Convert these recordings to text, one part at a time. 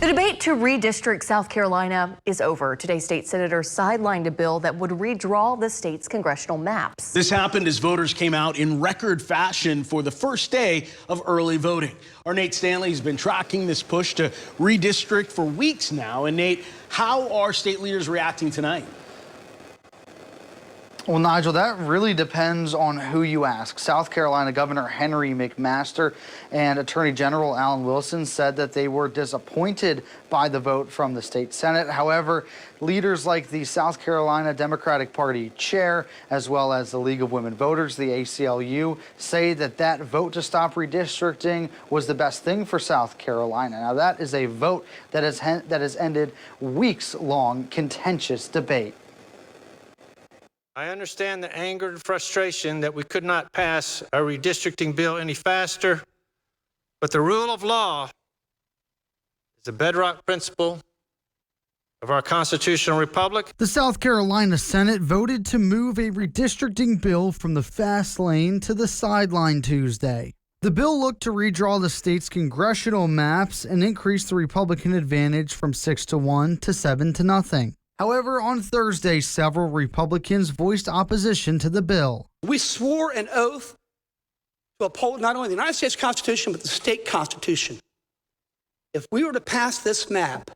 The debate to redistrict South Carolina is over. Today, state senators sidelined a bill that would redraw the state's congressional maps. This happened as voters came out in record fashion for the first day of early voting. Our Nate Stanley has been tracking this push to redistrict for weeks now. And Nate, how are state leaders reacting tonight? Well, Nigel, that really depends on who you ask. South Carolina Governor Henry McMaster and Attorney General Alan Wilson said that they were disappointed by the vote from the state Senate. However, leaders like the South Carolina Democratic Party chair, as well as the League of Women Voters, the ACLU, say that that vote to stop redistricting was the best thing for South Carolina. Now, that is a vote that has ended weeks-long contentious debate. I understand the anger and frustration that we could not pass a redistricting bill any faster, but the rule of law is a bedrock principle of our constitutional republic. The South Carolina Senate voted to move a redistricting bill from the fast lane to the sideline Tuesday. The bill looked to redraw the state's congressional maps and increase the Republican advantage from 6-1 to 7-0. However, on Thursday, several Republicans voiced opposition to the bill. We swore an oath to uphold not only the United States Constitution, but the state constitution. If we were to pass this map,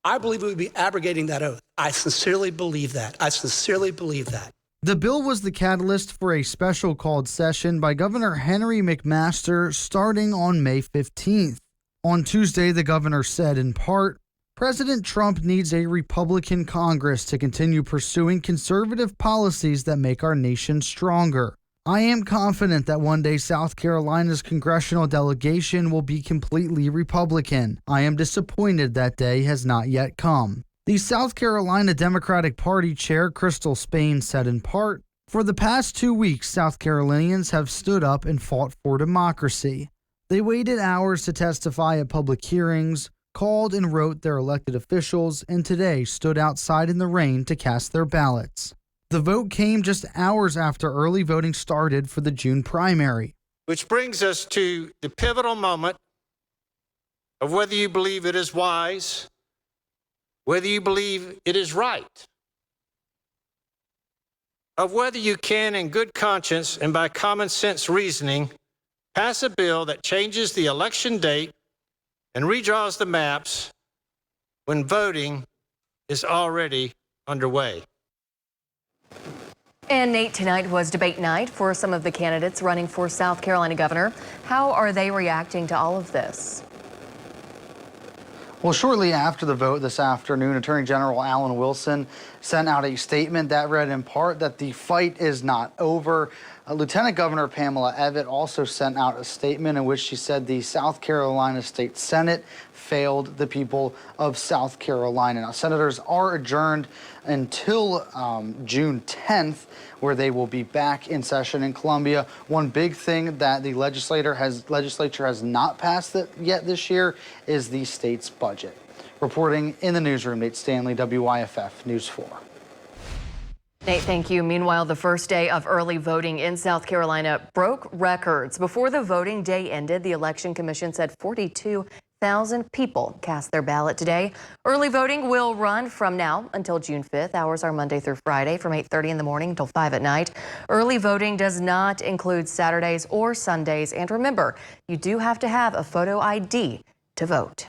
I believe we would be abrogating that oath. I sincerely believe that. I sincerely believe that. The bill was the catalyst for a special called session by Governor Henry McMaster starting on May 15th. On Tuesday, the governor said in part, President Trump needs a Republican Congress to continue pursuing conservative policies that make our nation stronger. I am confident that one day South Carolina's congressional delegation will be completely Republican. I am disappointed that day has not yet come. The South Carolina Democratic Party chair, Crystal Spain, said in part, for the past 2 weeks, South Carolinians have stood up and fought for democracy. They waited hours to testify at public hearings, called and wrote their elected officials, and today stood outside in the rain to cast their ballots. The vote came just hours after early voting started for the June primary. Which brings us to the pivotal moment of whether you believe it is wise, whether you believe it is right, of whether you can, in good conscience and by common sense reasoning, pass a bill that changes the election date and redraws the maps when voting is already underway. And Nate, tonight was debate night for some of the candidates running for South Carolina governor. How are they reacting to all of this? Well, shortly after the vote this afternoon, Attorney General Alan Wilson sent out a statement that read in part that the fight is not over. Lieutenant Governor Pamela Evette also sent out a statement in which she said the South Carolina State Senate failed the people of South Carolina. Now, senators are adjourned until June 10th, where they will be back in session in Columbia. One big thing that the legislature has not passed yet this year is the state's budget. Reporting in the newsroom, Nate Stanley, WYFF News 4. Nate, thank you. Meanwhile, the first day of early voting in South Carolina broke records. Before the voting day ended, the Election Commission said 42,000 people cast their ballot today. Early voting will run from now until June 5th. Hours are Monday through Friday from 8:30 in the morning until 5 at night. Early voting does not include Saturdays or Sundays. And remember, you do have to have a photo ID to vote.